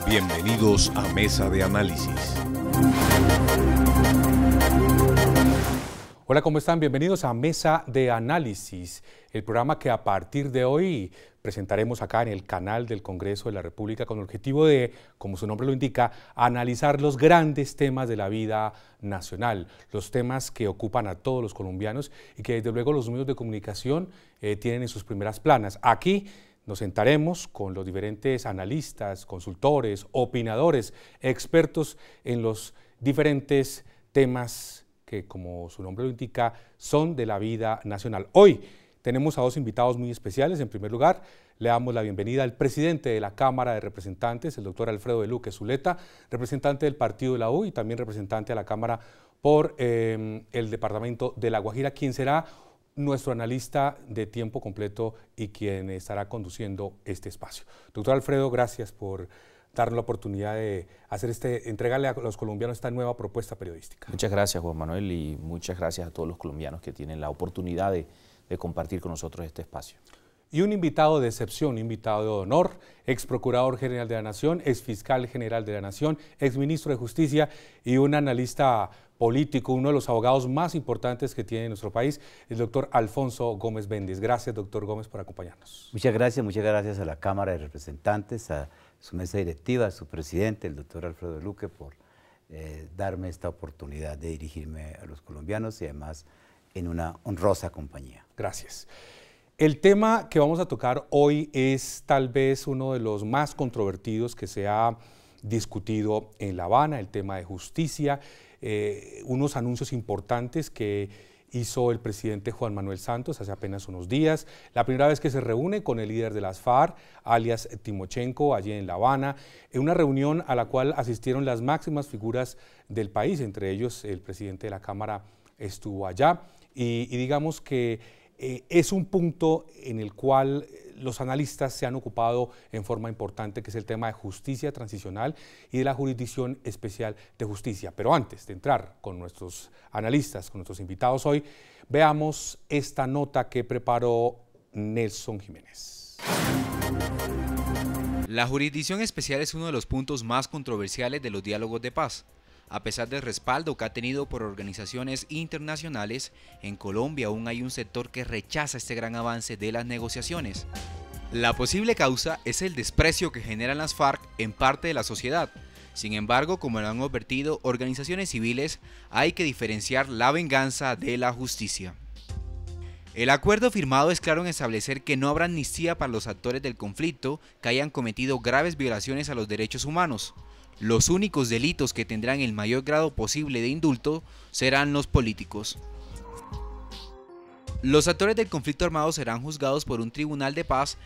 Bienvenidos a Mesa de Análisis. Hola, ¿cómo están? Bienvenidos a Mesa de Análisis, el programa que a partir de hoy presentaremos acá en el canal del Congreso de la República con el objetivo de, como su nombre lo indica, analizar los grandes temas de la vida nacional, los temas que ocupan a todos los colombianos y que desde luego los medios de comunicación tienen en sus primeras planas. Aquí nos sentaremos con los diferentes analistas, consultores, opinadores, expertos en los diferentes temas que, como su nombre lo indica, son de la vida nacional. Hoy tenemos a dos invitados muy especiales. En primer lugar, le damos la bienvenida al presidente de la Cámara de Representantes, el doctor Alfredo de Luque Zuleta, representante del partido de la U y también representante de la Cámara por el departamento de La Guajira, quien será nuestro analista de tiempo completo y quien estará conduciendo este espacio. Doctor Alfredo, gracias por darnos la oportunidad de hacer entregarle a los colombianos esta nueva propuesta periodística. Muchas gracias, Juan Manuel, y muchas gracias a todos los colombianos que tienen la oportunidad de compartir con nosotros este espacio. Y un invitado de excepción, un invitado de honor, ex procurador general de la Nación, ex fiscal general de la Nación, ex ministro de Justicia y un analista político, uno de los abogados más importantes que tiene nuestro país, el doctor Alfonso Gómez Béndez. Gracias, doctor Gómez, por acompañarnos. Muchas gracias a la Cámara de Representantes, a su mesa directiva, a su presidente, el doctor Alfredo de Luque, por darme esta oportunidad de dirigirme a los colombianos y además en una honrosa compañía. Gracias. El tema que vamos a tocar hoy es tal vez uno de los más controvertidos que se ha discutido en La Habana, el tema de justicia, unos anuncios importantes que hizo el presidente Juan Manuel Santos hace apenas unos días, la primera vez que se reúne con el líder de las FARC, alias Timochenko, allí en La Habana, en una reunión a la cual asistieron las máximas figuras del país, entre ellos el presidente de la Cámara estuvo allá, y digamos que es un punto en el cual los analistas se han ocupado en forma importante, que es el tema de justicia transicional y de la Jurisdicción Especial de Justicia. Pero antes de entrar con nuestros analistas, con nuestros invitados hoy, veamos esta nota que preparó Nelson Jiménez. La Jurisdicción Especial es uno de los puntos más controversiales de los diálogos de paz. A pesar del respaldo que ha tenido por organizaciones internacionales, en Colombia aún hay un sector que rechaza este gran avance de las negociaciones. La posible causa es el desprecio que generan las FARC en parte de la sociedad. Sin embargo, como lo han advertido organizaciones civiles, hay que diferenciar la venganza de la justicia. El acuerdo firmado es claro en establecer que no habrá amnistía para los actores del conflicto que hayan cometido graves violaciones a los derechos humanos. Los únicos delitos que tendrán el mayor grado posible de indulto serán los políticos. Los actores del conflicto armado serán juzgados por un tribunal de paz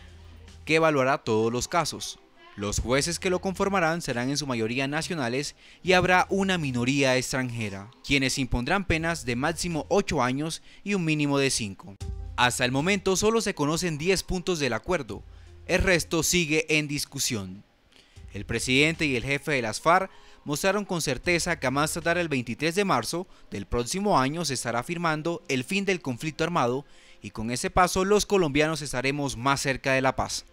que evaluará todos los casos. Los jueces que lo conformarán serán en su mayoría nacionales y habrá una minoría extranjera, quienes impondrán penas de máximo 8 años y un mínimo de 5. Hasta el momento solo se conocen 10 puntos del acuerdo, el resto sigue en discusión. El presidente y el jefe de las FARC mostraron con certeza que a más tardar el 23 de marzo del próximo año se estará firmando el fin del conflicto armado y con ese paso los colombianos estaremos más cerca de la paz.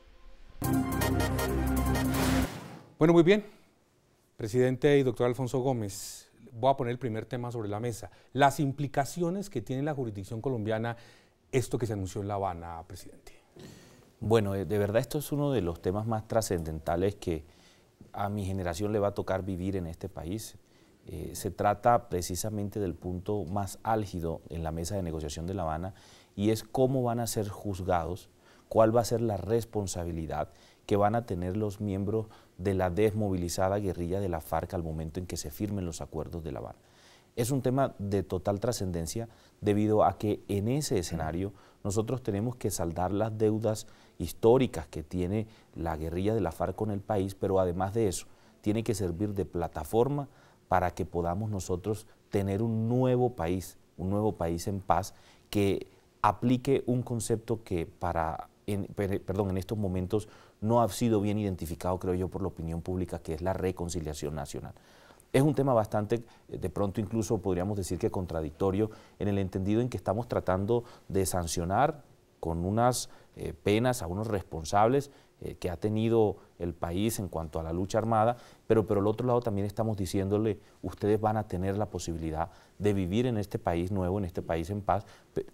Bueno, muy bien. Presidente y doctor Alfonso Gómez, voy a poner el primer tema sobre la mesa. Las implicaciones que tiene la jurisdicción colombiana, esto que se anunció en La Habana, presidente. Bueno, de verdad esto es uno de los temas más trascendentales que a mi generación le va a tocar vivir en este país. Se trata precisamente del punto más álgido en la mesa de negociación de La Habana y es cómo van a ser juzgados, cuál va a ser la responsabilidad que van a tener los miembros de la desmovilizada guerrilla de la FARC al momento en que se firmen los acuerdos de La Habana. Es un tema de total trascendencia debido a que en ese escenario nosotros tenemos que saldar las deudas históricas que tiene la guerrilla de la FARC con el país, pero además de eso, tiene que servir de plataforma para que podamos nosotros tener un nuevo país en paz que aplique un concepto que en estos momentos no ha sido bien identificado, creo yo, por la opinión pública, que es la reconciliación nacional. Es un tema bastante, de pronto incluso podríamos decir que contradictorio, en el entendido en que estamos tratando de sancionar con unas penas a unos responsables que ha tenido el país en cuanto a la lucha armada, pero por el otro lado también estamos diciéndole, ustedes van a tener la posibilidad de vivir en este país nuevo, en este país en paz,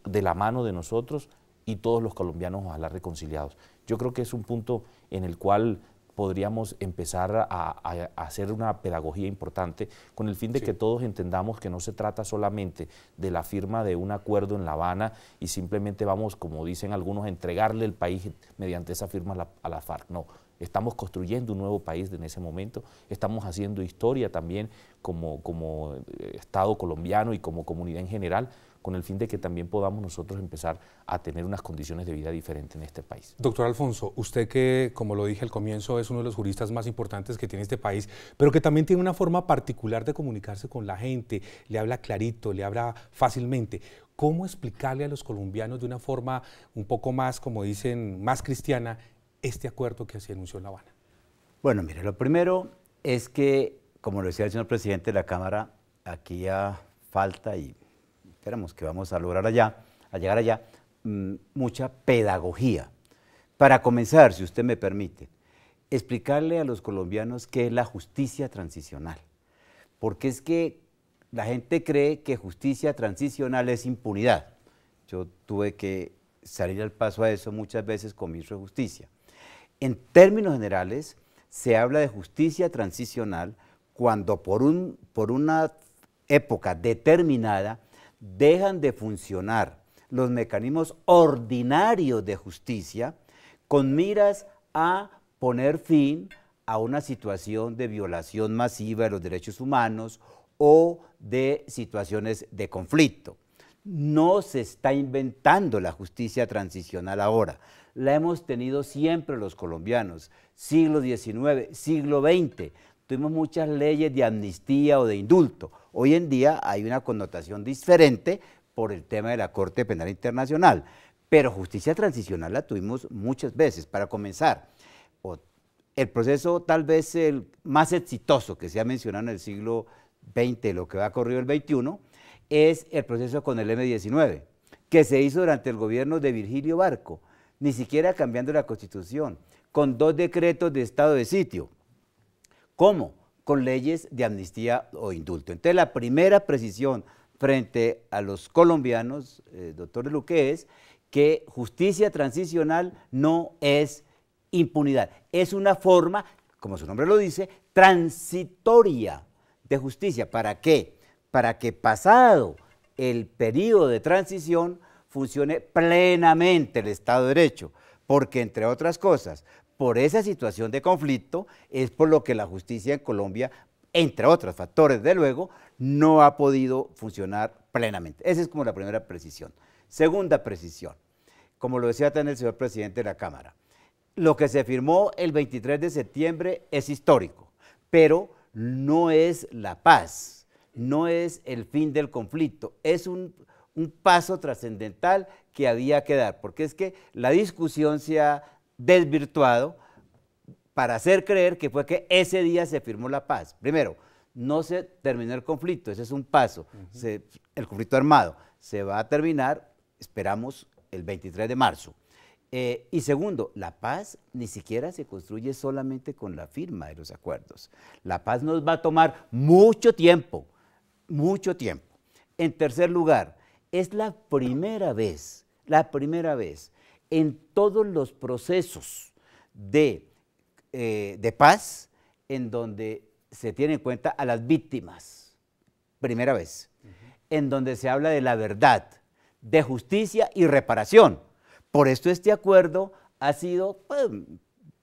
de la mano de nosotros y todos los colombianos ojalá reconciliados. Yo creo que es un punto en el cual podríamos empezar a hacer una pedagogía importante con el fin de que todos entendamos que no se trata solamente de la firma de un acuerdo en La Habana y simplemente vamos, como dicen algunos, a entregarle el país mediante esa firma a la FARC. No, estamos construyendo un nuevo país en ese momento, estamos haciendo historia también como Estado colombiano y como comunidad en general, con el fin de que también podamos nosotros empezar a tener unas condiciones de vida diferentes en este país. Doctor Alfonso, usted que, como lo dije al comienzo, es uno de los juristas más importantes que tiene este país, pero que también tiene una forma particular de comunicarse con la gente, le habla clarito, le habla fácilmente. ¿Cómo explicarle a los colombianos de una forma un poco más, como dicen, más cristiana, este acuerdo que se anunció en La Habana? Bueno, mire, lo primero es que, como lo decía el señor presidente de la Cámara, aquí ya falta y esperamos que vamos a lograr llegar allá, mucha pedagogía. Para comenzar, si usted me permite, explicarle a los colombianos qué es la justicia transicional. Porque es que la gente cree que justicia transicional es impunidad. Yo tuve que salir al paso a eso muchas veces con ministro de Justicia. En términos generales, se habla de justicia transicional cuando por una época determinada dejan de funcionar los mecanismos ordinarios de justicia con miras a poner fin a una situación de violación masiva de los derechos humanos o de situaciones de conflicto. No se está inventando la justicia transicional ahora, la hemos tenido siempre los colombianos, siglo XIX, siglo XX, tuvimos muchas leyes de amnistía o de indulto. Hoy en día hay una connotación diferente por el tema de la Corte Penal Internacional, pero justicia transicional la tuvimos muchas veces. Para comenzar, el proceso tal vez el más exitoso que se ha mencionado en el siglo XX, lo que va corrido el XXI, es el proceso con el M-19, que se hizo durante el gobierno de Virgilio Barco, ni siquiera cambiando la Constitución, con 2 decretos de estado de sitio. ¿Cómo? Con leyes de amnistía o indulto. Entonces, la primera precisión frente a los colombianos, doctor Luque, es que justicia transicional no es impunidad, es una forma, como su nombre lo dice, transitoria de justicia. ¿Para qué? Para que pasado el periodo de transición funcione plenamente el Estado de Derecho, porque entre otras cosas, por esa situación de conflicto es por lo que la justicia en Colombia, entre otros factores, de luego, no ha podido funcionar plenamente. Esa es como la primera precisión. Segunda precisión, como lo decía también el señor presidente de la Cámara, lo que se firmó el 23 de septiembre es histórico, pero no es la paz, no es el fin del conflicto, es un paso trascendental que había que dar, porque es que la discusión se ha desvirtuado para hacer creer que fue que ese día se firmó la paz. Primero, no se terminó el conflicto, ese es un paso, el conflicto armado se va a terminar, esperamos, el 23 de marzo. Y segundo, la paz ni siquiera se construye solamente con la firma de los acuerdos. La paz nos va a tomar mucho tiempo, mucho tiempo. En tercer lugar, es la primera vez en todos los procesos de paz en donde se tiene en cuenta a las víctimas, primera vez, en donde se habla de la verdad, de justicia y reparación. Por esto este acuerdo ha sido, pues,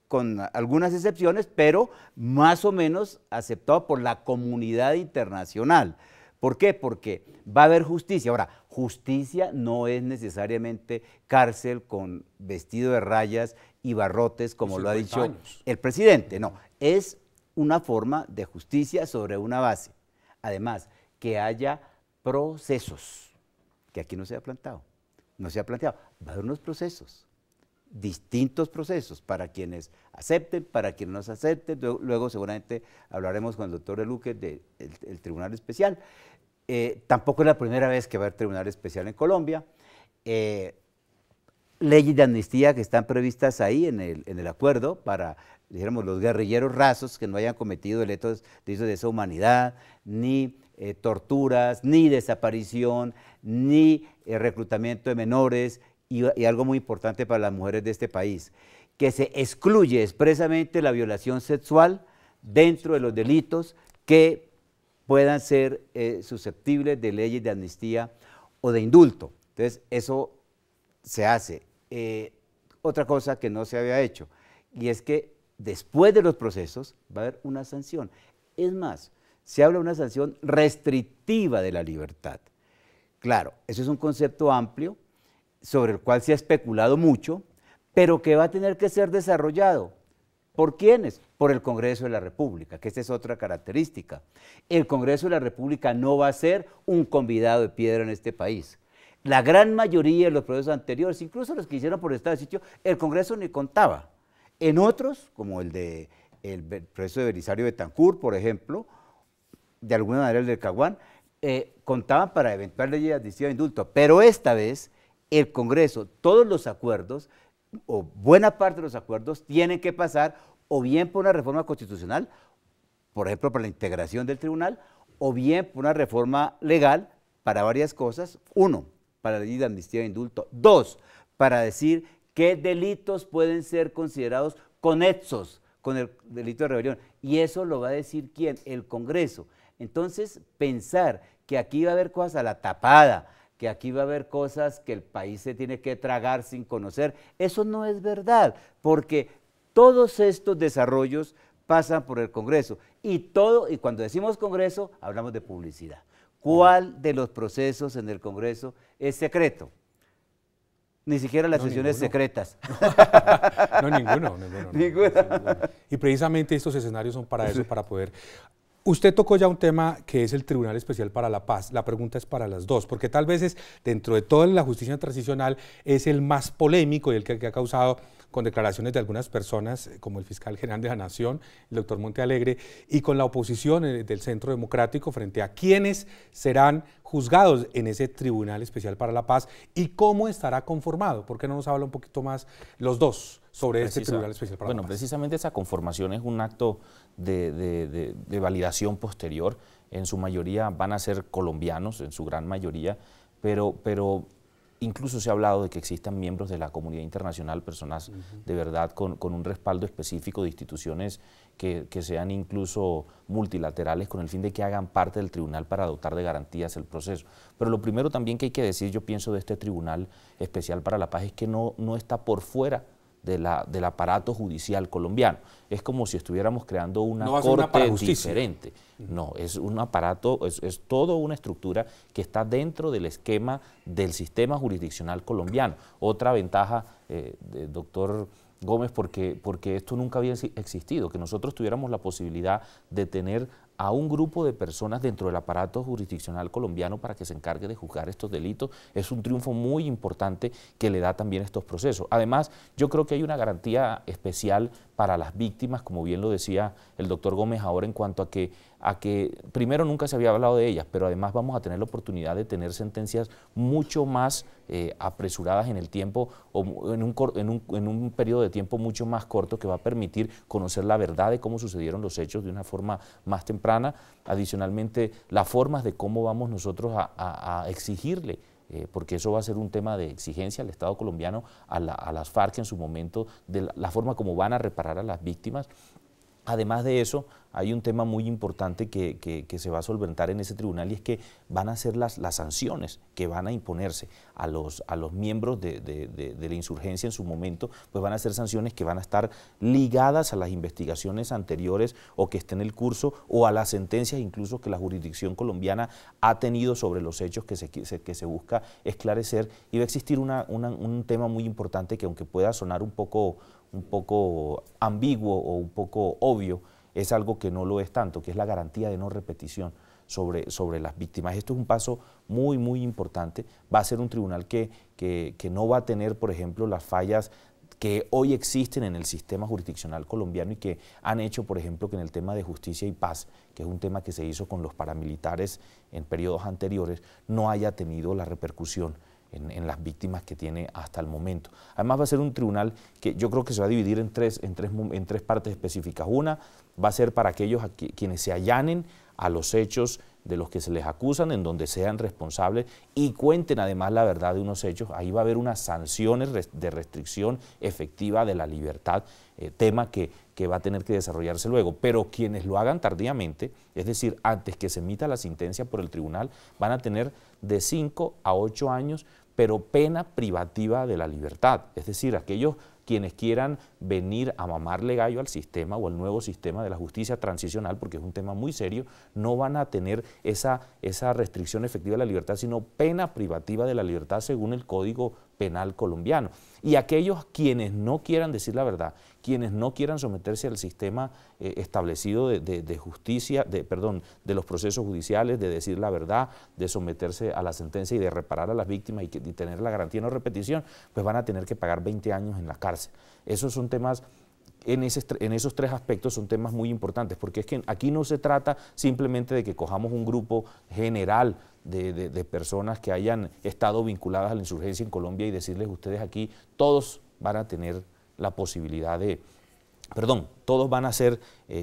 con algunas excepciones, pero más o menos aceptado por la comunidad internacional. ¿Por qué? Porque va a haber justicia. Ahora, justicia no es necesariamente cárcel con vestido de rayas y barrotes, como lo ha dicho el presidente. No, es una forma de justicia sobre una base. Además, que haya procesos, que aquí no se ha planteado. No se ha planteado. Va a haber unos procesos distintos procesos, para quienes acepten, para quienes no se acepten. Luego seguramente hablaremos con el doctor De Luque del Tribunal Especial. Tampoco es la primera vez que va a haber Tribunal Especial en Colombia. Leyes de amnistía que están previstas ahí en el acuerdo para, dijéramos, los guerrilleros rasos que no hayan cometido delitos de lesa humanidad, ni torturas, ni desaparición, ni reclutamiento de menores, y algo muy importante para las mujeres de este país, que se excluye expresamente la violación sexual dentro de los delitos que puedan ser susceptibles de leyes de amnistía o de indulto. Entonces, eso se hace. Otra cosa que no se había hecho, y es que después de los procesos va a haber una sanción. Es más, se habla de una sanción restrictiva de la libertad. Claro, eso es un concepto amplio sobre el cual se ha especulado mucho, pero que va a tener que ser desarrollado. ¿Por quiénes? Por el Congreso de la República, que esta es otra característica. El Congreso de la República no va a ser un convidado de piedra en este país. La gran mayoría de los procesos anteriores, incluso los que hicieron por estado de sitio, el Congreso ni contaba. En otros, como el proceso de Belisario Betancur, por ejemplo, de alguna manera el del Caguán, contaban para eventual ley de amnistía o indulto, pero esta vez el Congreso, todos los acuerdos, o buena parte de los acuerdos, tienen que pasar o bien por una reforma constitucional, por ejemplo, para la integración del tribunal, o bien por una reforma legal para varias cosas. Uno, para la ley de amnistía e indulto. Dos, para decir qué delitos pueden ser considerados conexos con el delito de rebelión. Y eso lo va a decir ¿quién? El Congreso. Entonces, pensar que aquí va a haber cosas a la tapada, que aquí va a haber cosas que el país se tiene que tragar sin conocer, eso no es verdad, porque todos estos desarrollos pasan por el Congreso, y cuando decimos Congreso, hablamos de publicidad. ¿Cuál de los procesos en el Congreso es secreto? Ni siquiera las sesiones secretas. No, ninguno. Y precisamente estos escenarios son para eso, para poder... Usted tocó ya un tema que es el Tribunal Especial para la Paz. La pregunta es para las dos, porque tal vez dentro de toda la justicia transicional es el más polémico y el que ha causado con declaraciones de algunas personas, como el fiscal general de la Nación, el doctor Montealegre, y con la oposición del Centro Democrático frente a quienes serán juzgados en ese Tribunal Especial para la Paz y cómo estará conformado. ¿Por qué no nos habla un poquito más los dos sobre este Tribunal Especial para la Paz? Bueno, precisamente esa conformación es un acto de validación posterior. En su mayoría van a ser colombianos, en su gran mayoría, pero incluso se ha hablado de que existan miembros de la comunidad internacional, personas de verdad con un respaldo específico de instituciones que sean incluso multilaterales con el fin de que hagan parte del tribunal para dotar de garantías el proceso. Pero lo primero también que hay que decir, yo pienso, de este Tribunal Especial para la Paz es que no está por fuera del aparato judicial colombiano. Es como si estuviéramos creando una corte diferente. No, es un aparato, es toda una estructura que está dentro del esquema del sistema jurisdiccional colombiano. Otra ventaja, doctor Gómez, porque esto nunca había existido, que nosotros tuviéramos la posibilidad de tener a un grupo de personas dentro del aparato jurisdiccional colombiano para que se encargue de juzgar estos delitos, es un triunfo muy importante que le da también estos procesos. Además, yo creo que hay una garantía especial para las víctimas, como bien lo decía el doctor Gómez ahora, en cuanto a que primero nunca se había hablado de ellas, pero además vamos a tener la oportunidad de tener sentencias mucho más apresuradas en el tiempo, o en un periodo de tiempo mucho más corto, que va a permitir conocer la verdad de cómo sucedieron los hechos de una forma más temprana. Adicionalmente, las formas de cómo vamos nosotros a exigirle, porque eso va a ser un tema de exigencia al Estado colombiano, a las FARC en su momento, de la forma como van a reparar a las víctimas. Además de eso, hay un tema muy importante que se va a solventar en ese tribunal, y es que van a ser las sanciones que van a imponerse a los miembros de la insurgencia en su momento, pues van a ser sanciones que van a estar ligadas a las investigaciones anteriores o que estén en el curso, o a las sentencias incluso que la jurisdicción colombiana ha tenido sobre los hechos que se busca esclarecer. Y va a existir un tema muy importante que, aunque pueda sonar un poco ambiguo o un poco obvio, es algo que no lo es tanto, que es la garantía de no repetición sobre las víctimas. Esto es un paso muy, muy importante. Va a ser un tribunal que no va a tener, por ejemplo, las fallas que hoy existen en el sistema jurisdiccional colombiano y que han hecho, por ejemplo, que en el tema de justicia y paz, que es un tema que se hizo con los paramilitares en periodos anteriores, no haya tenido la repercusión en las víctimas que tiene hasta el momento. Además va a ser un tribunal que yo creo que se va a dividir en tres partes específicas. Una va a ser para aquellos quienes se allanen a los hechos de los que se les acusan, en donde sean responsables y cuenten además la verdad de unos hechos. Ahí va a haber unas sanciones de restricción efectiva de la libertad, tema que va a tener que desarrollarse luego. Pero quienes lo hagan tardíamente, es decir, antes que se emita la sentencia por el tribunal, van a tener de 5 a 8 años, pero pena privativa de la libertad. Es decir, aquellos quienes quieran venir a mamarle gallo al sistema o al nuevo sistema de la justicia transicional, porque es un tema muy serio, no van a tener esa restricción efectiva de la libertad, sino pena privativa de la libertad según el Código Penal colombiano. Y aquellos quienes no quieran decir la verdad, quienes no quieran someterse al sistema establecido de justicia, de los procesos judiciales, de decir la verdad, de someterse a la sentencia y de reparar a las víctimas y tener la garantía de no repetición, pues van a tener que pagar 20 años en la cárcel. Esos son temas, en esos tres aspectos son temas muy importantes, porque es que aquí no se trata simplemente de que cojamos un grupo general de personas que hayan estado vinculadas a la insurgencia en Colombia y decirles ustedes aquí, todos van a tener la posibilidad todos van a ser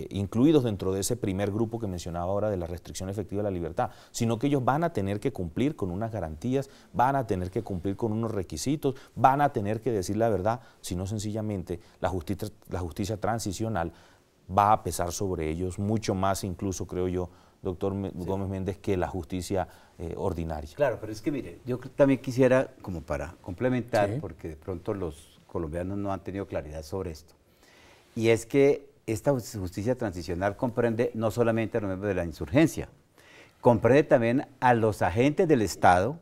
incluidos dentro de ese primer grupo que mencionaba ahora de la restricción efectiva de la libertad, sino que ellos van a tener que cumplir con unas garantías, van a tener que cumplir con unos requisitos, van a tener que decir la verdad, sino sencillamente la justicia transicional va a pesar sobre ellos mucho más, incluso creo yo, doctor Gómez Méndez, que la justicia ordinaria. Claro, pero es que mire, yo también quisiera, como para complementar, sí, porque de pronto los colombianos no han tenido claridad sobre esto, y es que esta justicia transicional comprende no solamente a los miembros de la insurgencia, comprende también a los agentes del Estado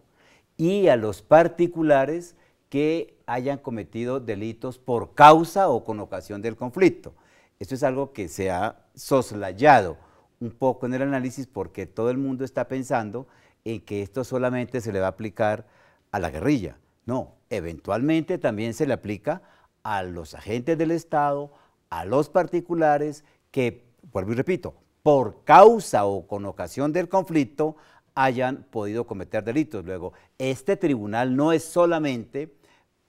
y a los particulares que hayan cometido delitos por causa o con ocasión del conflicto. Esto es algo que se ha soslayado un poco en el análisis porque todo el mundo está pensando en que esto solamente se le va a aplicar a la guerrilla. No, eventualmente también se le aplica a los agentes del Estado, a los particulares que, vuelvo y repito, por causa o con ocasión del conflicto hayan podido cometer delitos. Luego, este tribunal no es solamente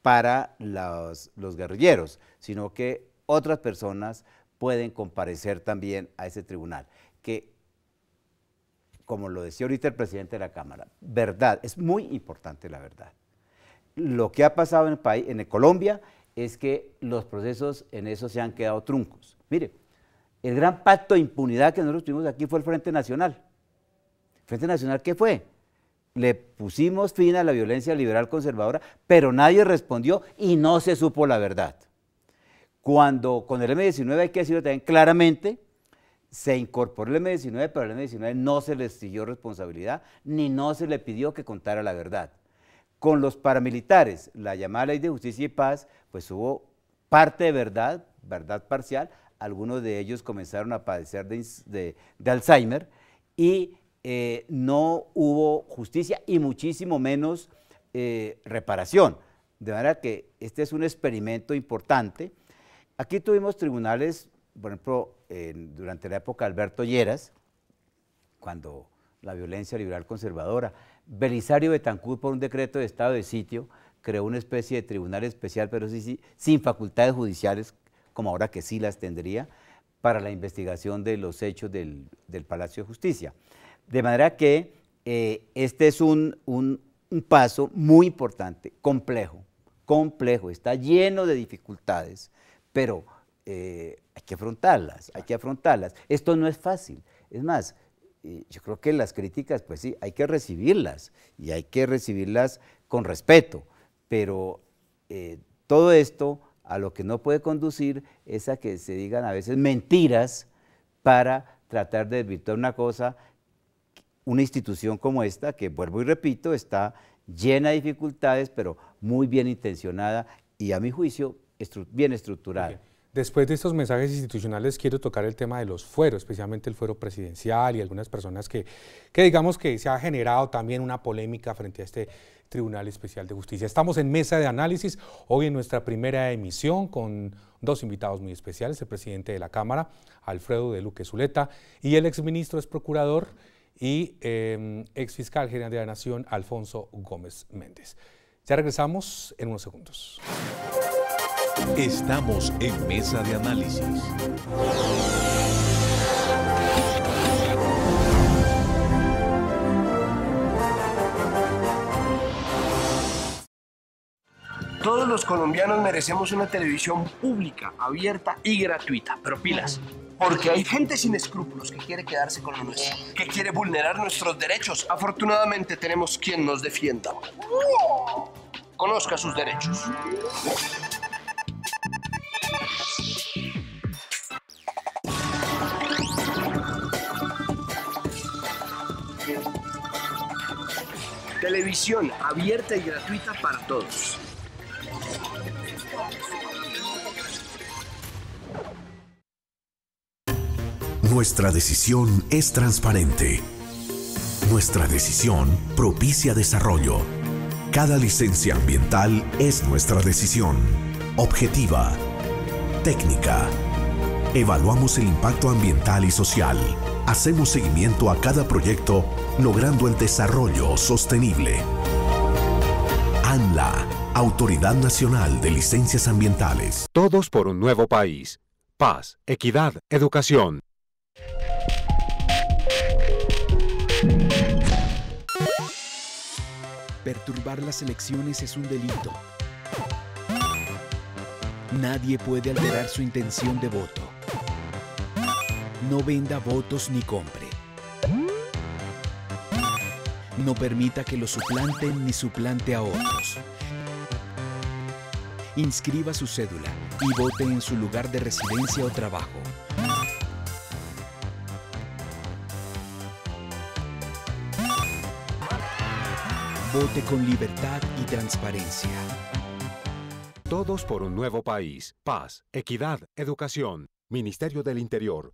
para los guerrilleros, sino que otras personas pueden comparecer también a ese tribunal, que, como lo decía ahorita el presidente de la Cámara, verdad, es muy importante la verdad. Lo que ha pasado en Colombia es que los procesos en eso se han quedado truncos. Mire, el gran pacto de impunidad que nosotros tuvimos aquí fue el Frente Nacional. ¿El Frente Nacional qué fue? Le pusimos fin a la violencia liberal conservadora, pero nadie respondió y no se supo la verdad. Cuando con el M-19, hay que decirlo también claramente, se incorporó el M-19, pero al M-19 no se le exigió responsabilidad, ni no se le pidió que contara la verdad. Con los paramilitares, la llamada Ley de Justicia y Paz, pues hubo parte de verdad, verdad parcial, algunos de ellos comenzaron a padecer de Alzheimer y no hubo justicia y muchísimo menos reparación. De manera que este es un experimento importante. Aquí tuvimos tribunales, por ejemplo, durante la época de Alberto Lleras, cuando la violencia liberal conservadora, Belisario Betancur, por un decreto de estado de sitio, creó una especie de tribunal especial, pero sí, sin facultades judiciales, como ahora que sí las tendría, para la investigación de los hechos del Palacio de Justicia. De manera que este es un paso muy importante, complejo, está lleno de dificultades, pero hay que afrontarlas, Esto no es fácil, es más, yo creo que las críticas, pues sí, hay que recibirlas y hay que recibirlas con respeto, pero todo esto a lo que no puede conducir es a que se digan a veces mentiras para tratar de desvirtuar una institución como esta, que vuelvo y repito, está llena de dificultades, pero muy bien intencionada y a mi juicio bien estructurada. Después de estos mensajes institucionales quiero tocar el tema de los fueros, especialmente el fuero presidencial y algunas personas que digamos que se ha generado también una polémica frente a este Tribunal Especial de Justicia. Estamos en Mesa de Análisis, hoy en nuestra primera emisión con dos invitados muy especiales, el presidente de la Cámara, Alfredo de Luque Zuleta, y el exministro, exprocurador y exfiscal general de la Nación, Alfonso Gómez Méndez. Ya regresamos en unos segundos. Estamos en Mesa de Análisis. Todos los colombianos merecemos una televisión pública, abierta y gratuita, pero pilas, porque hay gente sin escrúpulos que quiere quedarse con lo nuestro, que quiere vulnerar nuestros derechos. Afortunadamente tenemos quien nos defienda. Conozca sus derechos. Televisión abierta y gratuita para todos. Nuestra decisión es transparente. Nuestra decisión propicia desarrollo. Cada licencia ambiental es nuestra decisión. Objetiva. Técnica. Evaluamos el impacto ambiental y social. Hacemos seguimiento a cada proyecto, logrando el desarrollo sostenible. ANLA, Autoridad Nacional de Licencias Ambientales. Todos por un nuevo país. Paz, equidad, educación. Perturbar las elecciones es un delito. Nadie puede alterar su intención de voto. No venda votos ni compre. No permita que lo suplanten ni suplante a otros. Inscriba su cédula y vote en su lugar de residencia o trabajo. Vote con libertad y transparencia. Todos por un nuevo país. Paz, equidad, educación. Ministerio del Interior.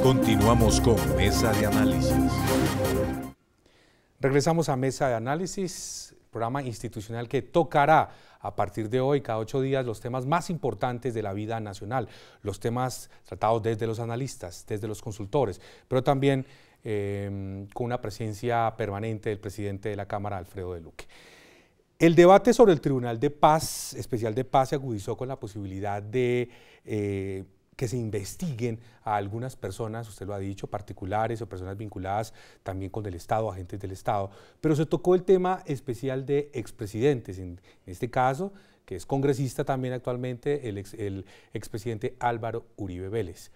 Continuamos con Mesa de Análisis. Regresamos a Mesa de Análisis, programa institucional que tocará a partir de hoy, cada 8 días, los temas más importantes de la vida nacional, los temas tratados desde los analistas, desde los consultores, pero también con una presencia permanente del presidente de la Cámara, Alfredo de Luque. El debate sobre el Tribunal de Paz, Especial de Paz, se agudizó con la posibilidad de que se investiguen a algunas personas, usted lo ha dicho, particulares o personas vinculadas también con el Estado, agentes del Estado, pero se tocó el tema especial de expresidentes, en este caso, que es congresista también actualmente, el expresidente Álvaro Uribe Vélez.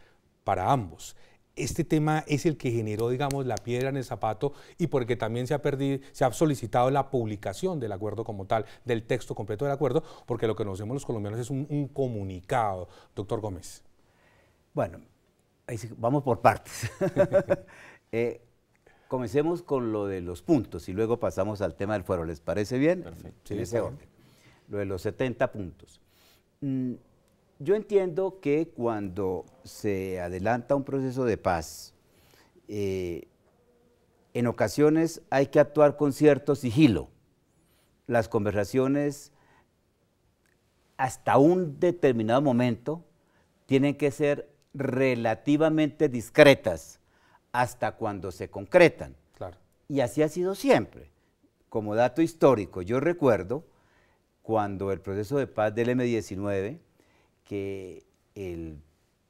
Para ambos, este tema es el que generó, digamos, la piedra en el zapato y porque también se ha solicitado la publicación del acuerdo como tal, del texto completo del acuerdo, porque lo que conocemos los colombianos es un comunicado. Doctor Gómez. Bueno, vamos por partes. Comencemos con lo de los puntos y luego pasamos al tema del fuero. ¿Les parece bien? Perfecto. En ese orden. Lo de los 70 puntos. Yo entiendo que cuando se adelanta un proceso de paz, en ocasiones hay que actuar con cierto sigilo. Las conversaciones hasta un determinado momento tienen que ser relativamente discretas hasta cuando se concretan. Claro. Y así ha sido siempre. Como dato histórico, yo recuerdo cuando el proceso de paz del M-19, que el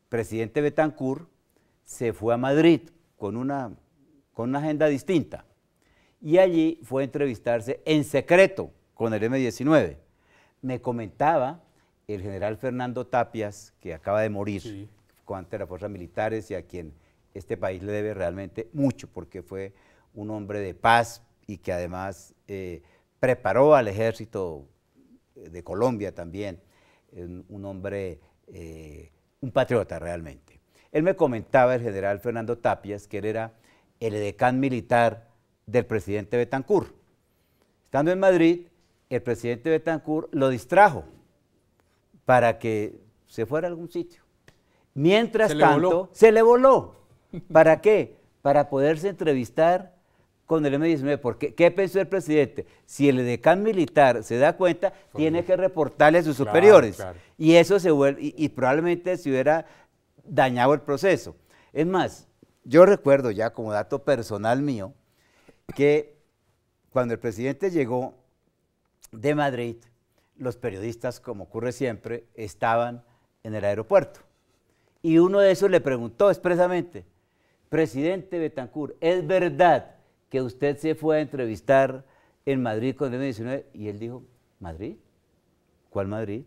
presidente Betancur se fue a Madrid con una agenda distinta y allí fue a entrevistarse en secreto con el M-19. Me comentaba el general Fernando Tapias, que acaba de morir, sí, comandante de las fuerzas militares y a quien este país le debe realmente mucho porque fue un hombre de paz y que además preparó al ejército de Colombia también, un hombre, un patriota realmente. Él me comentaba, el general Fernando Tapias, que él era el edecán militar del presidente Betancur. Estando en Madrid, el presidente Betancourt lo distrajo para que se fuera a algún sitio. Mientras tanto, se le voló. ¿Para qué? Para poderse entrevistar con el M-19. Porque, ¿qué pensó el presidente? Si el edecán militar se da cuenta, tiene que reportarle a sus superiores. Claro. Y eso se vuelve, y probablemente se hubiera dañado el proceso. Es más, yo recuerdo ya como dato personal mío, que cuando el presidente llegó de Madrid, los periodistas, como ocurre siempre, estaban en el aeropuerto. Y uno de esos le preguntó expresamente: presidente Betancourt, ¿es verdad que usted se fue a entrevistar en Madrid con el M-19? Y él dijo: ¿Madrid? ¿Cuál Madrid?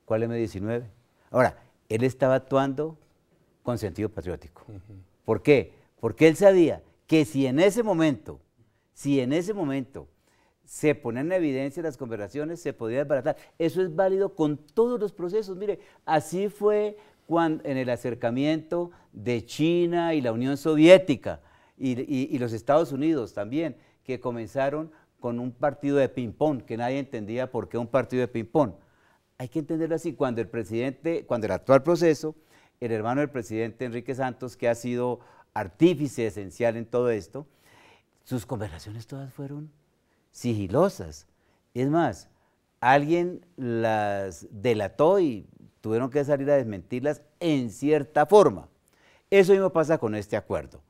¿Cuál M-19? Ahora, él estaba actuando con sentido patriótico. ¿Por qué? Porque él sabía que si en ese momento se ponen en evidencia las conversaciones, se podía desbaratar. Eso es válido con todos los procesos. Mire, así fue en el acercamiento de China y la Unión Soviética y los Estados Unidos también, que comenzaron con un partido de ping-pong, que nadie entendía por qué un partido de ping-pong. Hay que entenderlo así. Cuando el actual proceso, el hermano del presidente Enrique Santos, que ha sido artífice esencial en todo esto, sus conversaciones todas fueron sigilosas. Es más, alguien las delató y tuvieron que salir a desmentirlas en cierta forma. Eso mismo pasa con este acuerdo.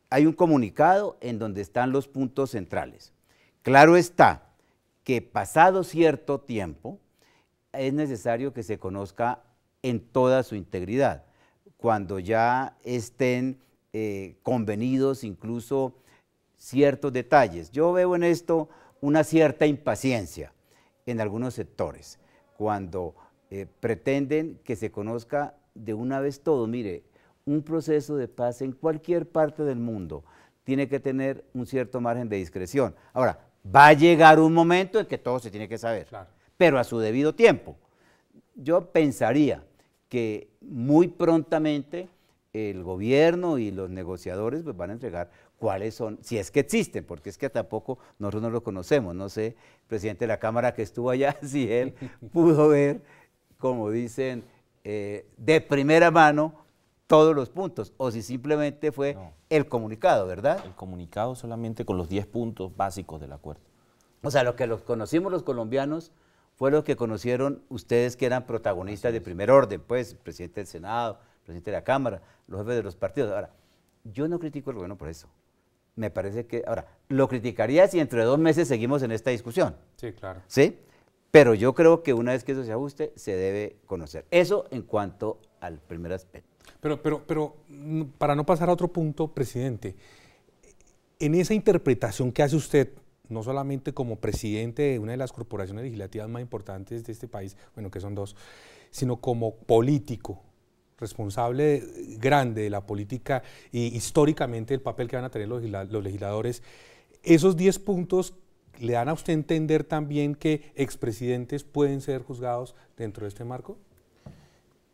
Hay un comunicado en donde están los puntos centrales. Claro está que pasado cierto tiempo es necesario que se conozca en toda su integridad, cuando ya estén convenidos incluso ciertos detalles. Yo veo en esto una cierta impaciencia en algunos sectores, cuando pretenden que se conozca de una vez todo. Mire, un proceso de paz en cualquier parte del mundo tiene que tener un cierto margen de discreción. Ahora, va a llegar un momento en que todo se tiene que saber, claro, pero a su debido tiempo. Yo pensaría que muy prontamente el gobierno y los negociadores pues van a entregar cuáles son, si es que existen, porque es que tampoco nosotros no lo conocemos. No sé, el presidente de la Cámara que estuvo allá, si él pudo ver, como dicen, de primera mano todos los puntos, o si simplemente fue el comunicado, ¿verdad? El comunicado solamente con los 10 puntos básicos del acuerdo. O sea, lo que los conocimos los colombianos fue lo que conocieron ustedes, que eran protagonistas de primer orden, pues, el presidente del Senado, el presidente de la Cámara, los jefes de los partidos. Ahora, yo no critico al gobierno por eso. Me parece que, ahora, lo criticaría si dentro de 2 meses seguimos en esta discusión. Sí, claro. ¿Sí? Pero yo creo que una vez que eso se ajuste, se debe conocer. Eso en cuanto al primer aspecto. Pero para no pasar a otro punto, presidente, en esa interpretación que hace usted, no solamente como presidente de una de las corporaciones legislativas más importantes de este país, bueno, que son 2, sino como político, responsable grande de la política y históricamente el papel que van a tener los legisladores, esos 10 puntos le dan a usted entender también que expresidentes pueden ser juzgados dentro de este marco.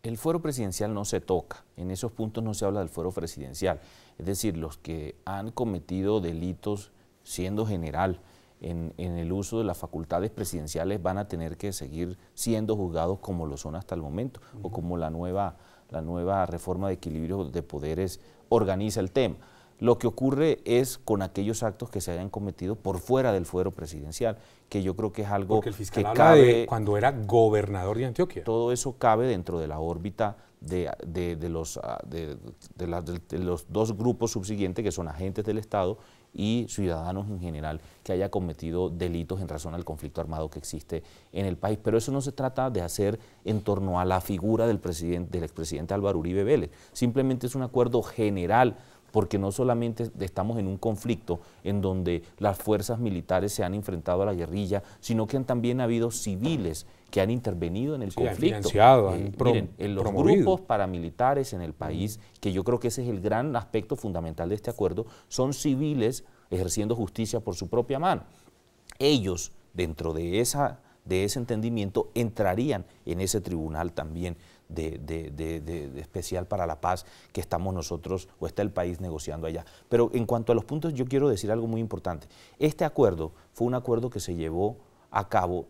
El fuero presidencial no se toca, en esos puntos no se habla del fuero presidencial, es decir, los que han cometido delitos siendo general en el uso de las facultades presidenciales van a tener que seguir siendo juzgados como lo son hasta el momento, o como la nueva reforma de equilibrio de poderes organiza el tema. Lo que ocurre es con aquellos actos que se hayan cometido por fuera del fuero presidencial, que yo creo que es algo porque el fiscal que habla cabe, de cuando era gobernador de Antioquia. Todo eso cabe dentro de la órbita de los 2 grupos subsiguientes, que son agentes del Estado y ciudadanos en general, que haya cometido delitos en razón al conflicto armado que existe en el país. Pero eso no se trata de hacer en torno a la figura del expresidente Álvaro Uribe Vélez, simplemente es un acuerdo general, porque no solamente estamos en un conflicto en donde las fuerzas militares se han enfrentado a la guerrilla, sino que también ha habido civiles que han intervenido en el conflicto. Han financiado, miren, en los promovido. grupos paramilitares en el país, que yo creo que ese es el gran aspecto fundamental de este acuerdo, son civiles ejerciendo justicia por su propia mano. Ellos, dentro de ese entendimiento, entrarían en ese tribunal también de especial para la paz que estamos nosotros, o está el país negociando allá. Pero en cuanto a los puntos, yo quiero decir algo muy importante. Este acuerdo fue un acuerdo que se llevó a cabo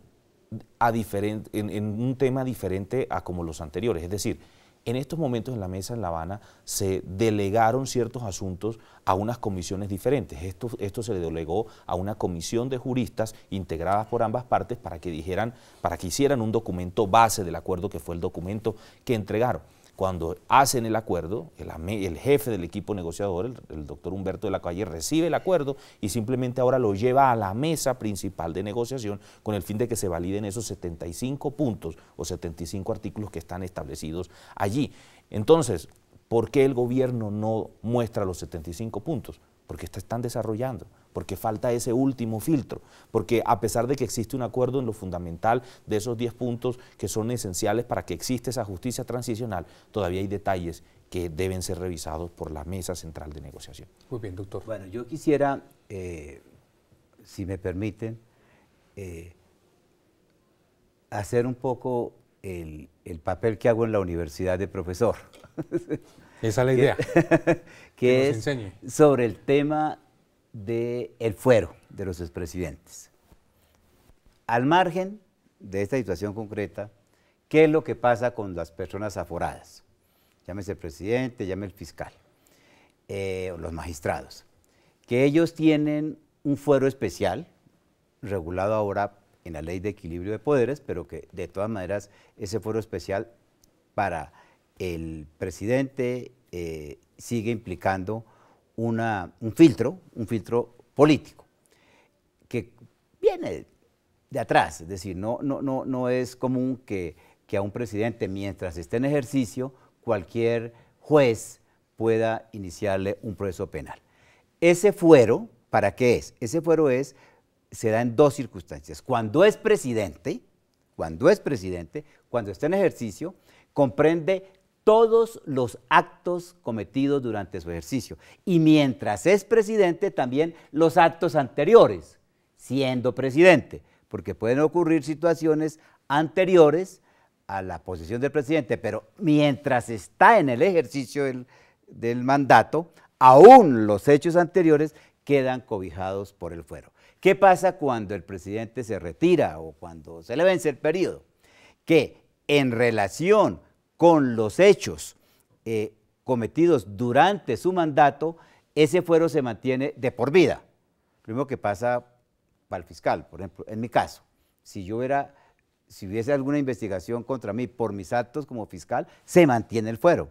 en un tema diferente a como los anteriores. Es decir, en estos momentos en la mesa en La Habana se delegaron ciertos asuntos a unas comisiones diferentes. Esto se le delegó a una comisión de juristas integradas por ambas partes para que hicieran un documento base del acuerdo, que fue el documento que entregaron. Cuando hacen el acuerdo, el jefe del equipo negociador, el doctor Humberto de la Calle, recibe el acuerdo y simplemente ahora lo lleva a la mesa principal de negociación con el fin de que se validen esos 75 puntos o 75 artículos que están establecidos allí. Entonces, ¿por qué el gobierno no muestra los 75 puntos? Porque están desarrollando, porque falta ese último filtro, porque a pesar de que existe un acuerdo en lo fundamental de esos 10 puntos que son esenciales para que exista esa justicia transicional, todavía hay detalles que deben ser revisados por la mesa central de negociación. Muy bien, doctor. Bueno, yo quisiera, si me permiten, hacer un poco el papel que hago en la universidad de profesor. Esa es la idea. que es enseñe sobre el tema del fuero de los expresidentes. Al margen de esta situación concreta, ¿qué es lo que pasa con las personas aforadas? Llámese el presidente, llámese el fiscal, o los magistrados, que ellos tienen un fuero especial, regulado ahora en la Ley de Equilibrio de Poderes, pero que de todas maneras ese fuero especial para el presidente sigue implicando un filtro político, que viene de atrás, es decir, no es común que a un presidente, mientras esté en ejercicio, cualquier juez pueda iniciarle un proceso penal. Ese fuero, ¿para qué es? Ese fuero se da en dos circunstancias. Cuando es presidente, cuando está en ejercicio, comprende todos los actos cometidos durante su ejercicio. Y mientras es presidente, también los actos anteriores, siendo presidente, porque pueden ocurrir situaciones anteriores a la posición del presidente, pero mientras está en el ejercicio del mandato, aún los hechos anteriores quedan cobijados por el fuero. ¿Qué pasa cuando el presidente se retira o cuando se le vence el periodo? Que en relación con los hechos cometidos durante su mandato, ese fuero se mantiene de por vida. Lo mismo que pasa para el fiscal, por ejemplo, en mi caso, si hubiese alguna investigación contra mí por mis actos como fiscal, se mantiene el fuero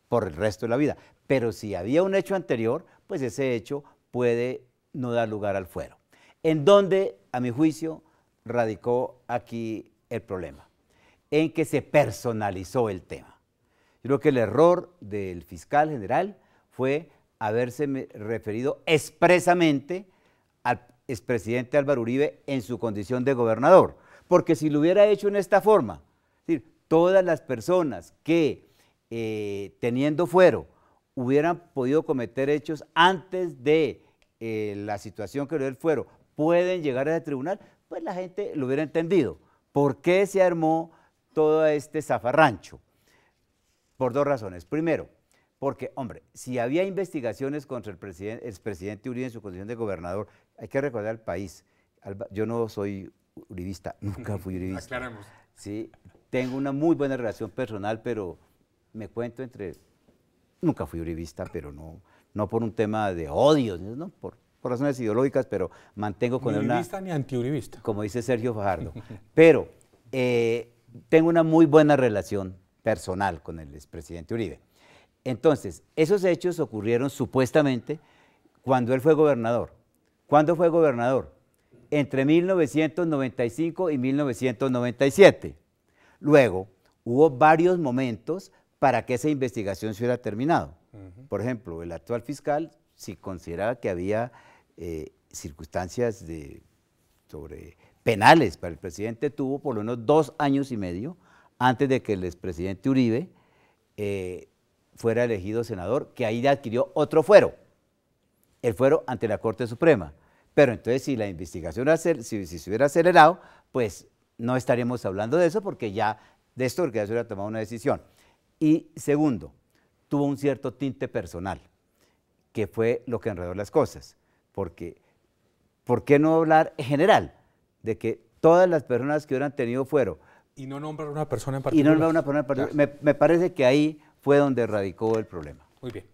por el resto de la vida. Pero si había un hecho anterior, pues ese hecho puede no dar lugar al fuero. ¿En dónde, a mi juicio, radicó aquí el problema? En que se personalizó el tema. Yo creo que el error del fiscal general fue haberse referido expresamente al expresidente Álvaro Uribe en su condición de gobernador, porque si lo hubiera hecho en esta forma, es decir, todas las personas que teniendo fuero hubieran podido cometer hechos antes de la situación que le dio el fuero, pueden llegar a ese tribunal, pues la gente lo hubiera entendido. ¿Por qué se armó todo este zafarrancho? Por dos razones. Primero, porque, hombre, si había investigaciones contra el expresidente Uribe en su condición de gobernador, hay que recordar al país, yo no soy uribista, nunca fui uribista. Aclaramos. Sí, tengo una muy buena relación personal, pero me cuento nunca fui uribista, pero no por un tema de odio, ¿no? Por razones ideológicas, pero mantengo con él Ni uribista ni antiuribista. Como dice Sergio Fajardo. Pero tengo una muy buena relación personal con el expresidente Uribe. Entonces, esos hechos ocurrieron supuestamente cuando él fue gobernador. ¿Cuándo fue gobernador? Entre 1995 y 1997. Luego, hubo varios momentos para que esa investigación se hubiera terminado. Por ejemplo, el actual fiscal, si consideraba que había circunstancias penales para el presidente, tuvo por lo menos 2 años y medio antes de que el expresidente Uribe fuera elegido senador, que ahí adquirió otro fuero, el fuero ante la Corte Suprema. Pero entonces si la investigación si se hubiera acelerado, pues no estaríamos hablando de eso, porque ya se hubiera tomado una decisión. Y segundo, tuvo un cierto tinte personal, que fue lo que enredó las cosas, porque ¿por qué no hablar en general de que todas las personas que hubieran tenido fuero. Y no nombrar una persona en Y particular. no nombrar una persona en particular. Me parece que ahí fue donde radicó el problema. Muy bien.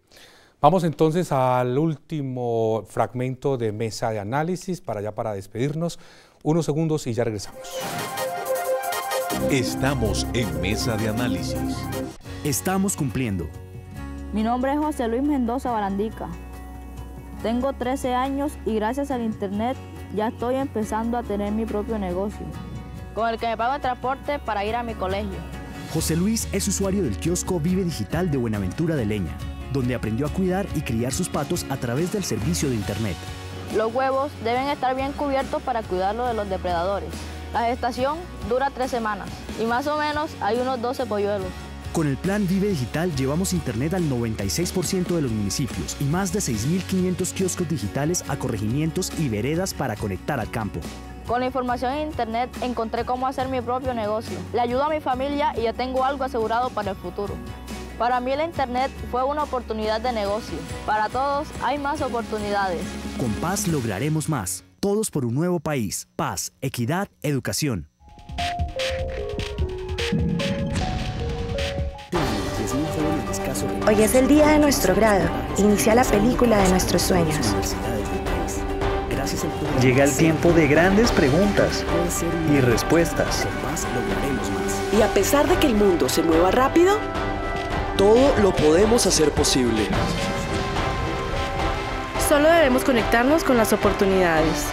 Vamos entonces al último fragmento de mesa de análisis para despedirnos. Unos segundos y ya regresamos. Estamos en Mesa de Análisis. Estamos cumpliendo. Mi nombre es José Luis Mendoza Barandica. Tengo 13 años y gracias al internet ya estoy empezando a tener mi propio negocio, con el que me pago el transporte para ir a mi colegio. José Luis es usuario del kiosco Vive Digital de Buenaventura de Leña, donde aprendió a cuidar y criar sus patos a través del servicio de internet. Los huevos deben estar bien cubiertos para cuidarlos de los depredadores. La gestación dura 3 semanas y más o menos hay unos 12 polluelos. Con el plan Vive Digital llevamos internet al 96% de los municipios y más de 6.500 kioscos digitales a corregimientos y veredas para conectar al campo. Con la información en internet encontré cómo hacer mi propio negocio. Le ayudo a mi familia y ya tengo algo asegurado para el futuro. Para mí la internet fue una oportunidad de negocio. Para todos hay más oportunidades. Con Paz lograremos más. Todos por un nuevo país. Paz, equidad, educación. Hoy es el día de nuestro grado. Inicia la película de nuestros sueños. Llega el tiempo de grandes preguntas y respuestas. Y a pesar de que el mundo se mueva rápido, todo lo podemos hacer posible. Solo debemos conectarnos con las oportunidades.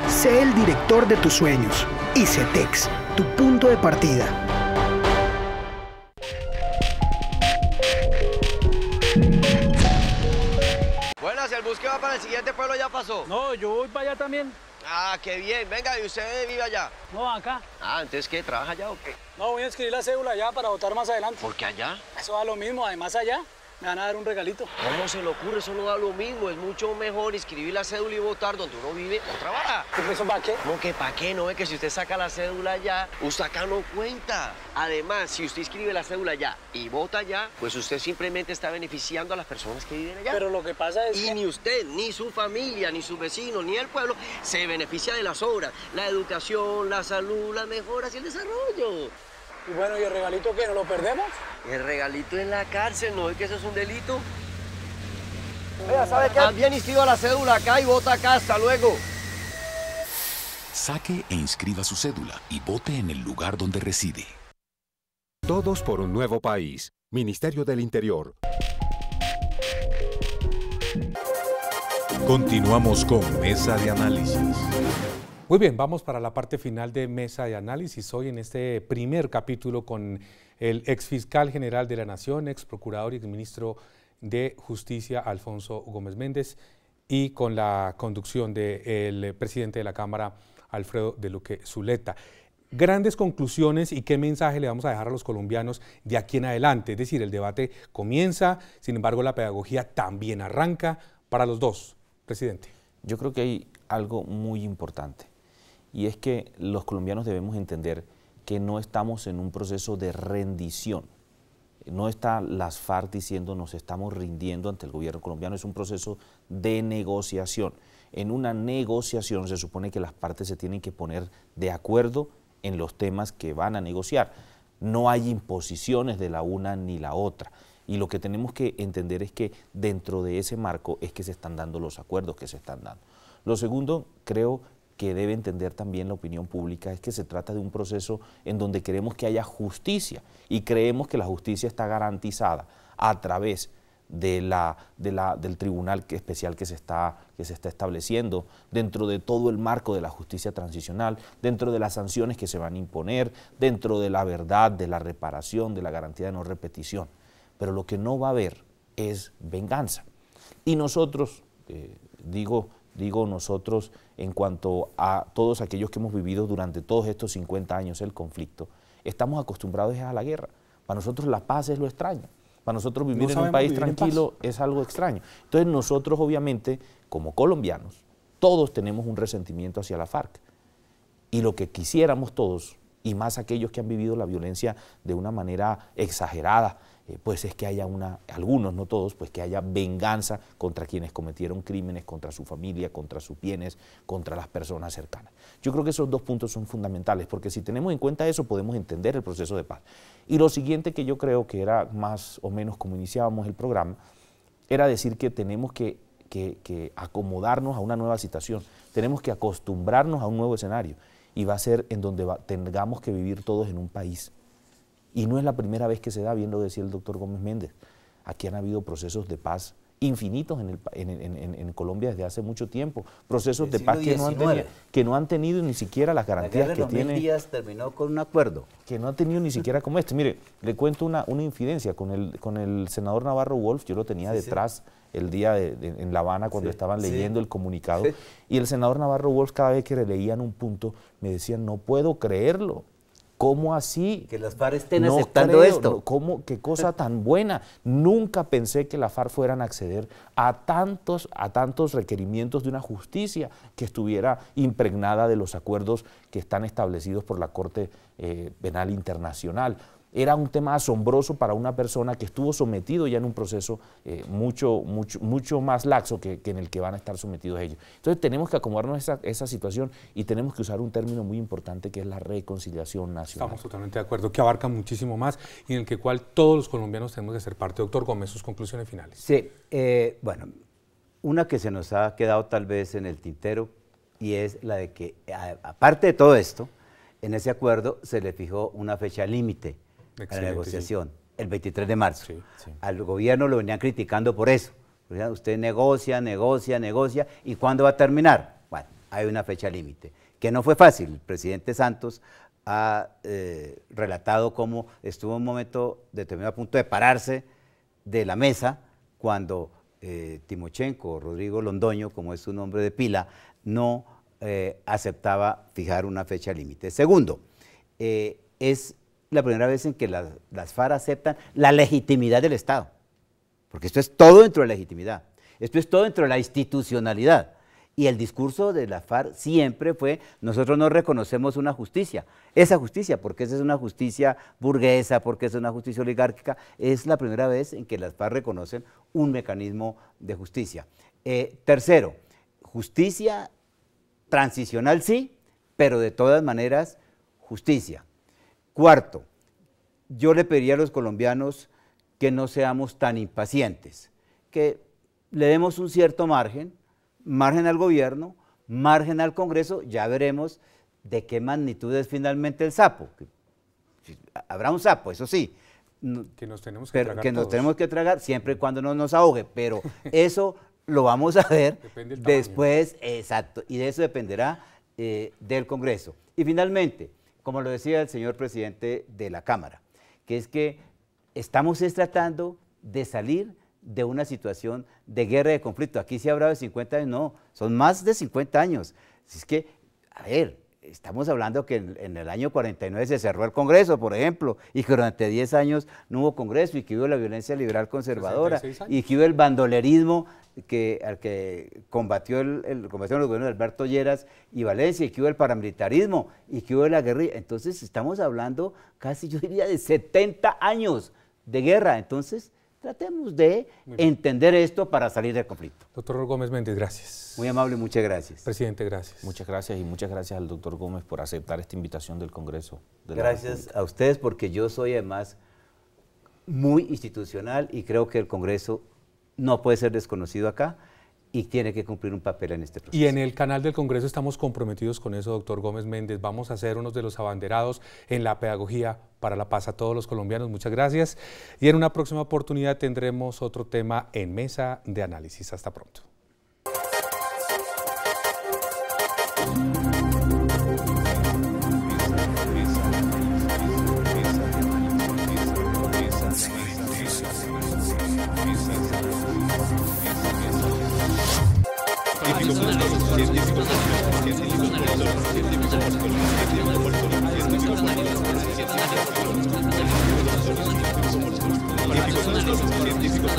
Sé el director de tus sueños. ICETEX, tu punto de partida. Buenas, ¿el bus que va para el siguiente pueblo ya pasó? No, yo voy para allá también. Ah, qué bien. Venga, ¿y usted vive allá? No, acá. Ah, ¿entonces qué? ¿Trabaja allá o qué? No, voy a inscribir la cédula allá para votar más adelante. ¿Por qué allá? Eso da lo mismo, además allá me van a dar un regalito. ¿Cómo se le ocurre? Eso no da lo mismo. Es mucho mejor inscribir la cédula y votar donde uno vive o trabaja. ¿Eso para qué? No, que para qué, no es que si usted saca la cédula allá, usted acá no cuenta. Además, si usted inscribe la cédula allá y vota allá, pues usted simplemente está beneficiando a las personas que viven allá. Pero lo que pasa es que... ni usted, ni su familia, ni sus vecinos, ni el pueblo se beneficia de las obras. La educación, la salud, las mejoras y el desarrollo. Y bueno, ¿y el regalito qué? ¿No lo perdemos? El regalito en la cárcel, ¿no es que eso es un delito? Mira, ¿sabe qué? También inscriba la cédula acá y vota acá. Hasta luego. Saque e inscriba su cédula y vote en el lugar donde reside. Todos por un nuevo país. Ministerio del Interior. Continuamos con Mesa de Análisis. Muy bien, vamos para la parte final de Mesa de Análisis. Hoy en este primer capítulo con el exfiscal general de la Nación, ex procurador y exministro de Justicia, Alfonso Gómez Méndez, y con la conducción del presidente de la Cámara, Alfredo de Luque Zuleta. Grandes conclusiones y qué mensaje le vamos a dejar a los colombianos de aquí en adelante. Es decir, el debate comienza, sin embargo la pedagogía también arranca para los dos. Presidente. Yo creo que hay algo muy importante y es que los colombianos debemos entender que no estamos en un proceso de rendición. No está las FARC diciendo nos estamos rindiendo ante el gobierno colombiano, es un proceso de negociación. En una negociación se supone que las partes se tienen que poner de acuerdo en los temas que van a negociar. No hay imposiciones de la una ni la otra. Y lo que tenemos que entender es que dentro de ese marco es que se están dando los acuerdos que se están dando. Lo segundo, creo que debe entender también la opinión pública, es que se trata de un proceso en donde queremos que haya justicia y creemos que la justicia está garantizada a través del tribunal especial que se está estableciendo, dentro de todo el marco de la justicia transicional, dentro de las sanciones que se van a imponer, dentro de la verdad, de la reparación, de la garantía de no repetición. Pero lo que no va a haber es venganza. Y nosotros, digo nosotros en cuanto a todos aquellos que hemos vivido durante todos estos 50 años el conflicto, estamos acostumbrados a la guerra. Para nosotros la paz es lo extraño. Para nosotros vivir en un país tranquilo es algo extraño. Entonces nosotros obviamente, como colombianos, todos tenemos un resentimiento hacia la FARC. Y lo que quisiéramos todos y más aquellos que han vivido la violencia de una manera exagerada, pues es que haya algunos, no todos, pues que haya venganza contra quienes cometieron crímenes, contra su familia, contra sus bienes, contra las personas cercanas. Yo creo que esos dos puntos son fundamentales, porque si tenemos en cuenta eso podemos entender el proceso de paz. Y lo siguiente que yo creo que era más o menos como iniciábamos el programa, era decir que tenemos que acomodarnos a una nueva situación, tenemos que acostumbrarnos a un nuevo escenario, y va a ser en donde tengamos que vivir todos en un país. Y no es la primera vez que se da, bien lo decía el doctor Gómez Méndez. Aquí han habido procesos de paz infinitos en Colombia desde hace mucho tiempo. Procesos de paz que no han tenido ni siquiera las garantías que tiene. 2000 días terminó con un acuerdo. Que no ha tenido ni siquiera como este. Mire, le cuento una infidencia con el senador Navarro Wolf. Yo lo tenía detrás el día en La Habana cuando estaban leyendo el comunicado. Y el senador Navarro Wolf, cada vez que leían un punto, me decían, no puedo creerlo. ¿Cómo así? Que las FARC estén aceptando esto. ¿Cómo? ¿Qué cosa tan buena? Nunca pensé que las FARC fueran a acceder a tantos requerimientos de una justicia que estuviera impregnada de los acuerdos que están establecidos por la Corte Penal Internacional. Era un tema asombroso para una persona que estuvo sometido ya en un proceso mucho más laxo que en el que van a estar sometidos ellos. Entonces tenemos que acomodarnos a esa situación y tenemos que usar un término muy importante que es la reconciliación nacional. Estamos totalmente de acuerdo, que abarca muchísimo más y en el que cual todos los colombianos tenemos que ser parte. Doctor Gómez, sus conclusiones finales. Sí, bueno, una que se nos ha quedado tal vez en el tintero y es la de que, aparte de todo esto, en ese acuerdo se le fijó una fecha límite a la negociación, el 23 de marzo. Al gobierno lo venían criticando por eso. Usted negocia, ¿y cuándo va a terminar? Bueno, hay una fecha límite, que no fue fácil. El presidente Santos ha relatado cómo estuvo en un momento determinado a punto de pararse de la mesa cuando Timochenko, Rodrigo Londoño, como es su nombre de pila, no aceptaba fijar una fecha límite. Segundo, es la primera vez en que las FARC aceptan la legitimidad del Estado, porque esto es todo dentro de la legitimidad, esto es todo dentro de la institucionalidad, y el discurso de la FARC siempre fue, nosotros no reconocemos una justicia, esa justicia, porque esa es una justicia burguesa, porque es una justicia oligárquica, es la primera vez en que las FARC reconocen un mecanismo de justicia. Tercero, justicia transicional sí, pero de todas maneras justicia. Cuarto, yo le pediría a los colombianos que no seamos tan impacientes, que le demos un cierto margen al gobierno, margen al Congreso, ya veremos de qué magnitud es finalmente el sapo. Habrá un sapo, eso sí, que nos tenemos que pero tragar que nos todos. Tenemos que tragar siempre y cuando no nos ahogue, pero eso lo vamos a ver después, exacto, y de eso dependerá del Congreso. Y finalmente, como lo decía el señor presidente de la Cámara, que es que estamos tratando de salir de una situación de guerra y de conflicto. Aquí se ha hablado de 50 años, no, son más de 50 años. Es que, a ver, estamos hablando que en el año 49 se cerró el Congreso, por ejemplo, y que durante 10 años no hubo Congreso y que hubo la violencia liberal conservadora y que hubo el bandolerismo al que combatió los gobiernos de Alberto Lleras y Valencia, y que hubo el paramilitarismo y que hubo la guerrilla. Entonces estamos hablando casi, yo diría, de 70 años de guerra. Entonces tratemos de entender esto para salir del conflicto. Doctor Gómez Méndez, gracias. Muy amable, muchas gracias. Presidente, gracias. Muchas gracias y muchas gracias al doctor Gómez por aceptar esta invitación del Congreso. Gracias a ustedes, porque yo soy además muy institucional y creo que el Congreso no puede ser desconocido acá y tiene que cumplir un papel en este proceso. Y en el canal del Congreso estamos comprometidos con eso, doctor Gómez Méndez. Vamos a ser unos de los abanderados en la pedagogía para la paz a todos los colombianos. Muchas gracias. Y en una próxima oportunidad tendremos otro tema en Mesa de Análisis. Hasta pronto. Científicos